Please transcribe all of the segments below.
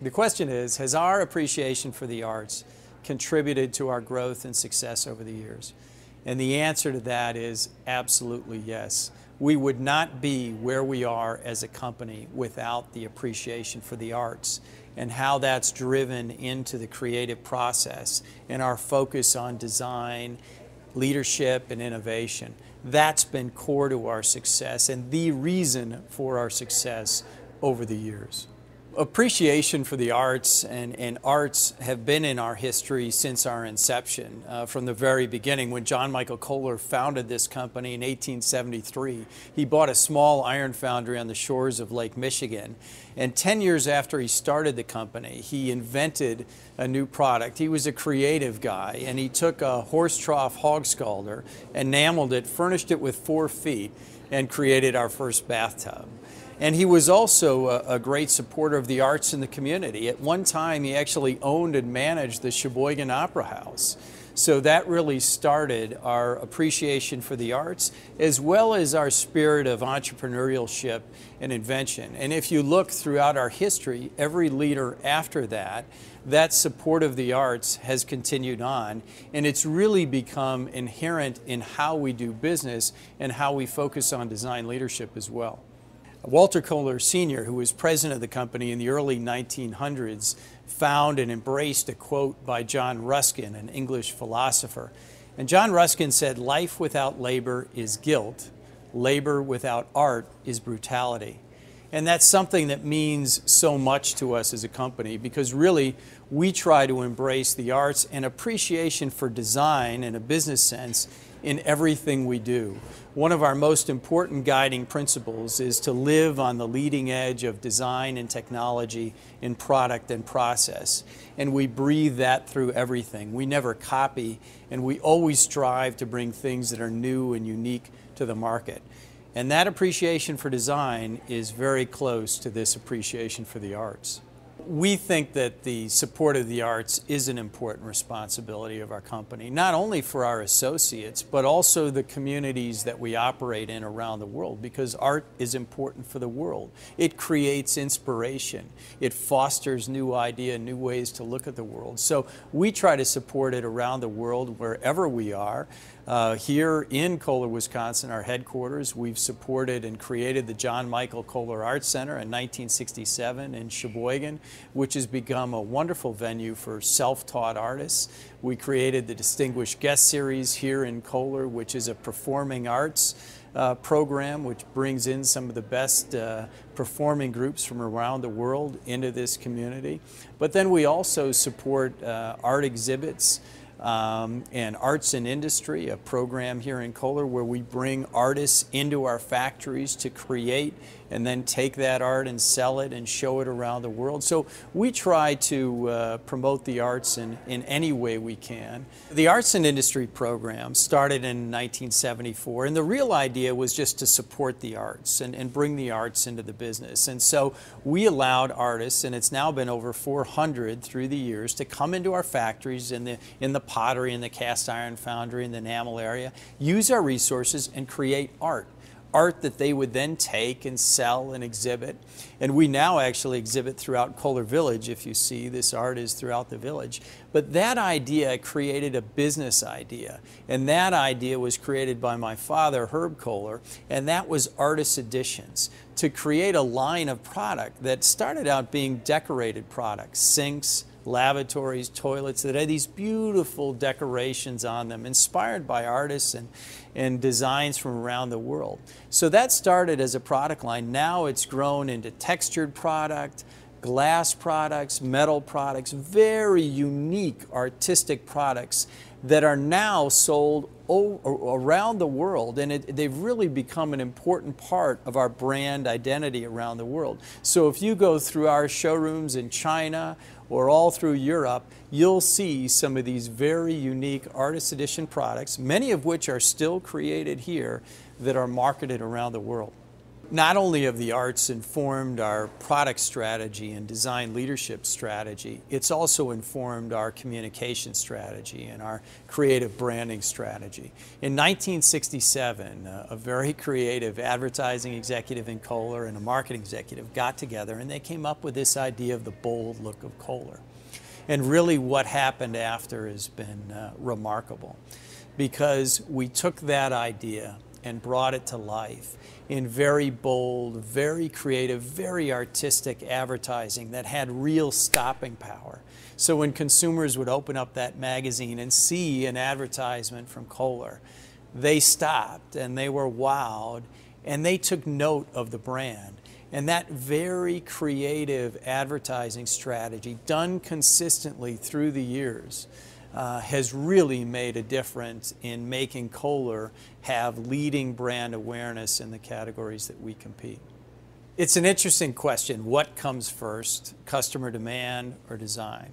The question is, has our appreciation for the arts contributed to our growth and success over the years? And the answer to that is absolutely yes. We would not be where we are as a company without the appreciation for the arts and how that's driven into the creative process and our focus on design, leadership, and innovation. That's been core to our success and the reason for our success over the years. Appreciation for the arts and arts have been in our history since our inception. From the very beginning, when John Michael Kohler founded this company in 1873, he bought a small iron foundry on the shores of Lake Michigan. And 10 years after he started the company, he invented a new product. He was a creative guy, and he took a horse trough hog scalder, enameled it, furnished it with 4 feet, and created our first bathtub. And he was also a great supporter of the arts in the community. At one time, he actually owned and managed the Sheboygan Opera House. So that really started our appreciation for the arts, as well as our spirit of entrepreneurship and invention. And if you look throughout our history, every leader after that, that support of the arts has continued on, and it's really become inherent in how we do business and how we focus on design leadership as well. Walter Kohler Sr., who was president of the company in the early 1900s, found and embraced a quote by John Ruskin, an English philosopher. And John Ruskin said, "Life without labor is guilt. Labor without art is brutality." And that's something that means so much to us as a company, because really we try to embrace the arts and appreciation for design in a business sense in everything we do. One of our most important guiding principles is to live on the leading edge of design and technology in product and process. And we breathe that through everything. We never copy, and we always strive to bring things that are new and unique to the market. And that appreciation for design is very close to this appreciation for the arts. We think that the support of the arts is an important responsibility of our company, not only for our associates, but also the communities that we operate in around the world, because art is important for the world. It creates inspiration. It fosters new ideas, new ways to look at the world. So we try to support it around the world wherever we are. Here in Kohler, Wisconsin, our headquarters, we've supported and created the John Michael Kohler Art Center in 1967 in Sheboygan, which has become a wonderful venue for self-taught artists. We created the Distinguished Guest Series here in Kohler, which is a performing arts program which brings in some of the best performing groups from around the world into this community. But then we also support art exhibits and Arts and Industry, a program here in Kohler where we bring artists into our factories to create and then take that art and sell it and show it around the world. So we try to promote the arts in any way we can. The Arts and Industry program started in 1974, and the real idea was just to support the arts and bring the arts into the business. And so we allowed artists, and it's now been over 400 through the years, to come into our factories in the pottery and the cast iron foundry and the enamel area, use our resources and create art. Art that they would then take and sell and exhibit. And we now actually exhibit throughout Kohler Village. If you see, this art is throughout the village. But that idea created a business idea. And that idea was created by my father, Herb Kohler, and that was Artist Editions, to create a line of product that started out being decorated products, sinks, lavatories, toilets that had these beautiful decorations on them, inspired by artists and designs from around the world. So that started as a product line. Now it's grown into textured product, glass products, metal products, very unique artistic products that are now sold around the world, and they've really become an important part of our brand identity around the world. So if you go through our showrooms in China or all through Europe, you'll see some of these very unique Artist Edition products, many of which are still created here, that are marketed around the world. Not only have the arts informed our product strategy and design leadership strategy, it's also informed our communication strategy and our creative branding strategy. In 1967, a very creative advertising executive in Kohler and a marketing executive got together and they came up with this idea of the bold look of Kohler. And really what happened after has been remarkable, because we took that idea and brought it to life in very bold, very creative, very artistic advertising that had real stopping power. So when consumers would open up that magazine and see an advertisement from Kohler, they stopped and they were wowed and they took note of the brand. And that very creative advertising strategy, done consistently through the years, has really made a difference in making Kohler have leading brand awareness in the categories that we compete. It's an interesting question. What comes first, customer demand or design?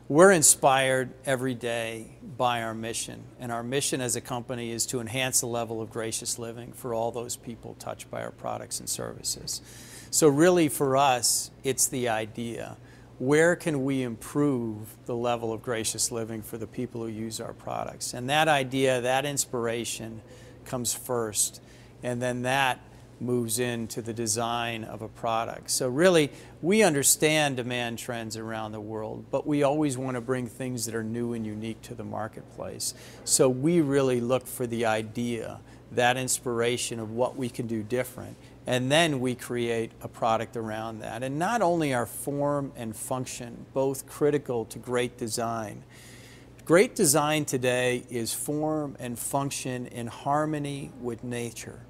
We're inspired every day by our mission, and our mission as a company is to enhance the level of gracious living for all those people touched by our products and services. So really for us, it's the idea. Where can we improve the level of gracious living for the people who use our products? And that idea, that inspiration comes first, and then that moves into the design of a product. So really, we understand demand trends around the world, but we always want to bring things that are new and unique to the marketplace. So we really look for the idea, that inspiration of what we can do different, and then we create a product around that. And not only are form and function both critical to great design. Great design today is form and function in harmony with nature.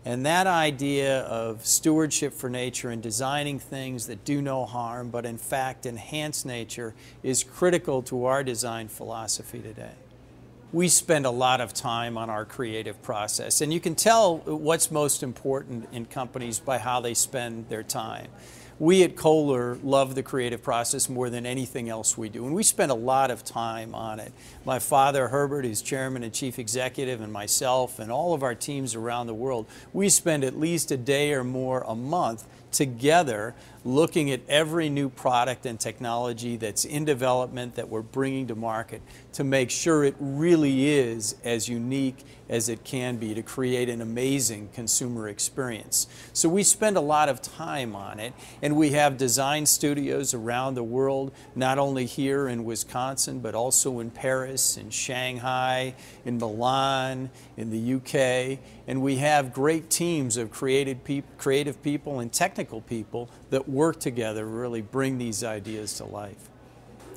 And that idea of stewardship for nature and designing things that do no harm but in fact enhance nature is critical to our design philosophy today. We spend a lot of time on our creative process, and you can tell what's most important in companies by how they spend their time. We at Kohler love the creative process more than anything else we do, and we spend a lot of time on it. My father, Herbert, who's chairman and chief executive, and myself, and all of our teams around the world, we spend at least a day or more a month together looking at every new product and technology that's in development that we're bringing to market to make sure it really is as unique as it can be to create an amazing consumer experience. So we spend a lot of time on it, and we have design studios around the world, not only here in Wisconsin, but also in Paris, in Shanghai, in Milan, in the UK, and we have great teams of creative people and technical people that work together to really bring these ideas to life.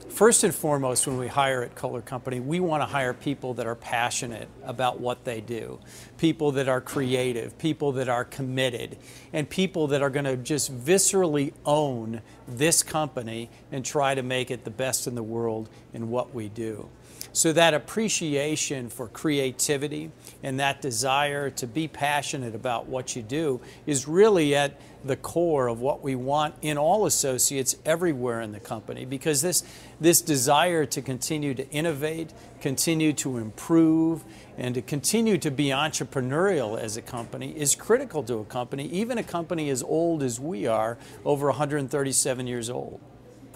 First and foremost, when we hire at Kohler Company, we want to hire people that are passionate about what they do, people that are creative, people that are committed, and people that are going to just viscerally own this company and try to make it the best in the world in what we do. So that appreciation for creativity and that desire to be passionate about what you do is really at the core of what we want in all associates everywhere in the company, because this desire to continue to innovate, continue to improve, and to continue to be entrepreneurial as a company is critical to a company, even a company as old as we are, over 137 years old.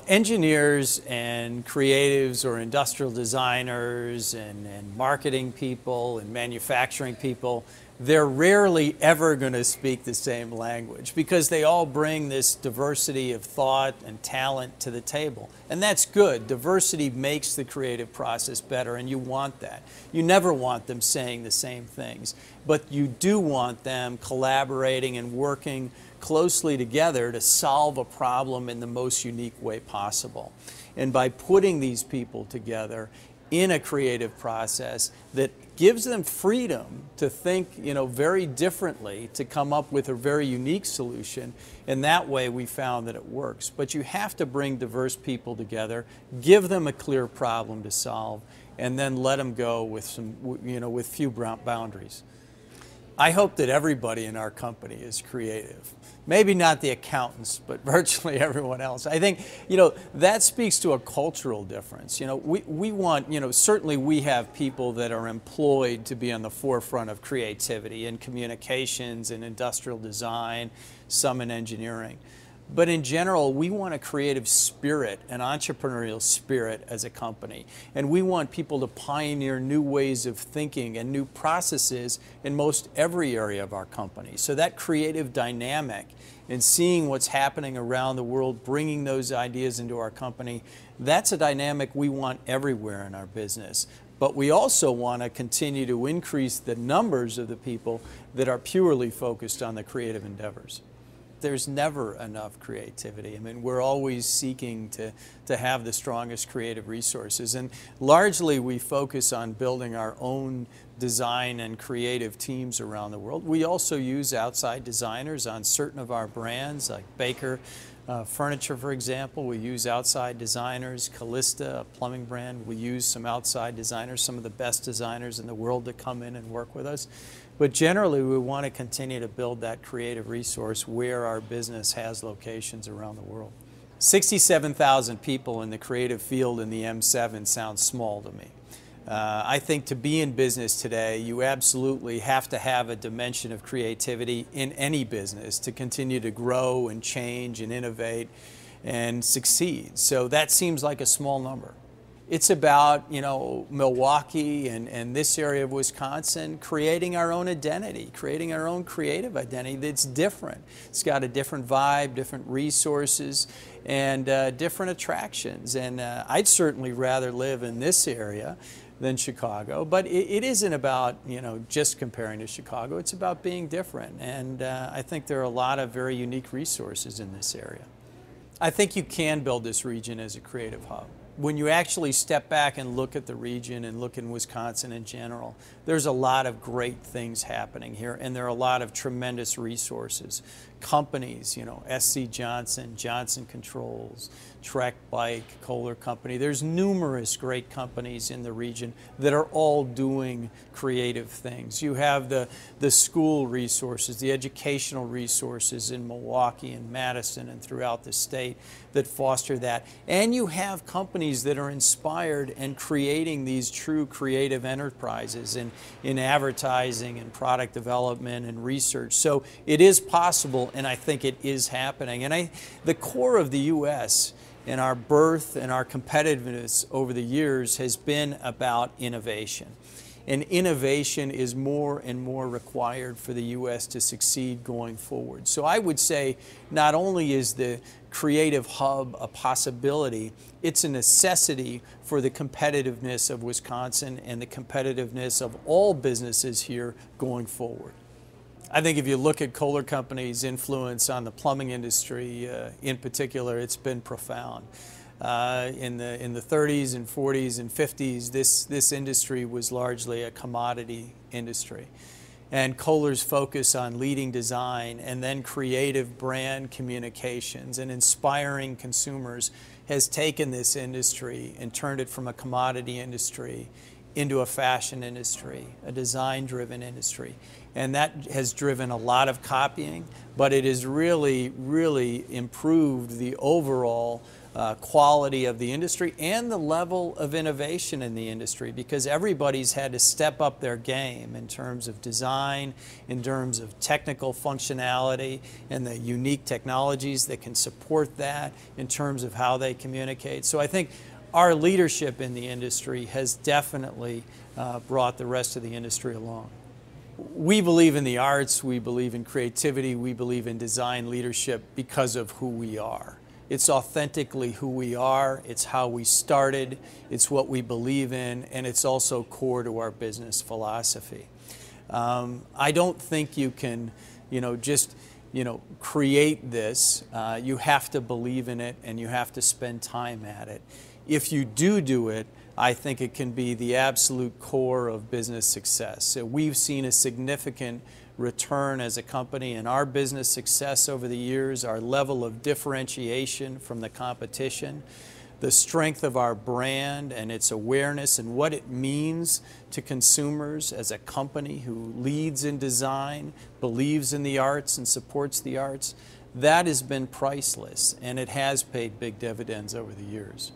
Engineers and creatives or industrial designers and marketing people and manufacturing people, they're rarely ever going to speak the same language because they all bring this diversity of thought and talent to the table. And that's good. Diversity makes the creative process better, and you want that. You never want them saying the same things, but you do want them collaborating and working closely together to solve a problem in the most unique way possible. And by putting these people together in a creative process that gives them freedom to think, very differently, to come up with a very unique solution, and that way we found that it works. But you have to bring diverse people together, give them a clear problem to solve, and then let them go with with few boundaries. I hope that everybody in our company is creative. Maybe not the accountants, but virtually everyone else. I think, that speaks to a cultural difference. We want, certainly we have people that are employed to be on the forefront of creativity in communications and industrial design, some in engineering. But in general, we want a creative spirit, an entrepreneurial spirit as a company. And we want people to pioneer new ways of thinking and new processes in most every area of our company. So that creative dynamic and seeing what's happening around the world, bringing those ideas into our company, that's a dynamic we want everywhere in our business. But we also want to continue to increase the numbers of the people that are purely focused on the creative endeavors. There's never enough creativity. I mean, we're always seeking to have the strongest creative resources. And largely we focus on building our own design and creative teams around the world. We also use outside designers on certain of our brands, like Baker Furniture, for example. We use outside designers. Callista, a plumbing brand, we use some outside designers, some of the best designers in the world to come in and work with us. But generally, we want to continue to build that creative resource where our business has locations around the world. 67,000 people in the creative field in the M7 sounds small to me. I think to be in business today, you absolutely have to have a dimension of creativity in any business to continue to grow and change and innovate and succeed. So that seems like a small number. It's about, Milwaukee and this area of Wisconsin creating our own identity, creating our own creative identity that's different. It's got a different vibe, different resources, and different attractions. And I'd certainly rather live in this area than Chicago, but it isn't about, just comparing to Chicago. It's about being different. And I think there are a lot of very unique resources in this area. I think you can build this region as a creative hub. When you actually step back and look at the region and look in Wisconsin in general, there's a lot of great things happening here, and there are a lot of tremendous resources. Companies, SC Johnson, Johnson Controls, Trek Bike, Kohler Company. There's numerous great companies in the region that are all doing creative things. You have the school resources, the educational resources in Milwaukee and Madison and throughout the state that foster that. And you have companies that are inspired and creating these true creative enterprises in advertising and product development and research. So it is possible, and I think it is happening. And the core of the U.S. and our birth and our competitiveness over the years has been about innovation. And innovation is more and more required for the U.S. to succeed going forward. So I would say not only is the creative hub a possibility, it's a necessity for the competitiveness of Wisconsin and the competitiveness of all businesses here going forward. I think if you look at Kohler Company's influence on the plumbing industry in particular, it's been profound. In the 30s and 40s and 50s, this industry was largely a commodity industry. And Kohler's focus on leading design and then creative brand communications and inspiring consumers has taken this industry and turned it from a commodity industry into a fashion industry, a design-driven industry. And that has driven a lot of copying, but it has really, really improved the overall quality of the industry and the level of innovation in the industry, because everybody's had to step up their game in terms of design, in terms of technical functionality and the unique technologies that can support that, in terms of how they communicate. So I think our leadership in the industry has definitely brought the rest of the industry along. We believe in the arts, we believe in creativity, we believe in design leadership because of who we are. It's authentically who we are, it's how we started, it's what we believe in, and it's also core to our business philosophy. I don't think you can, just create this. You have to believe in it and you have to spend time at it. If you do it, I think it can be the absolute core of business success. So we've seen a significant return as a company in our business success over the years, our level of differentiation from the competition, the strength of our brand and its awareness and what it means to consumers as a company who leads in design, believes in the arts and supports the arts, that has been priceless, and it has paid big dividends over the years.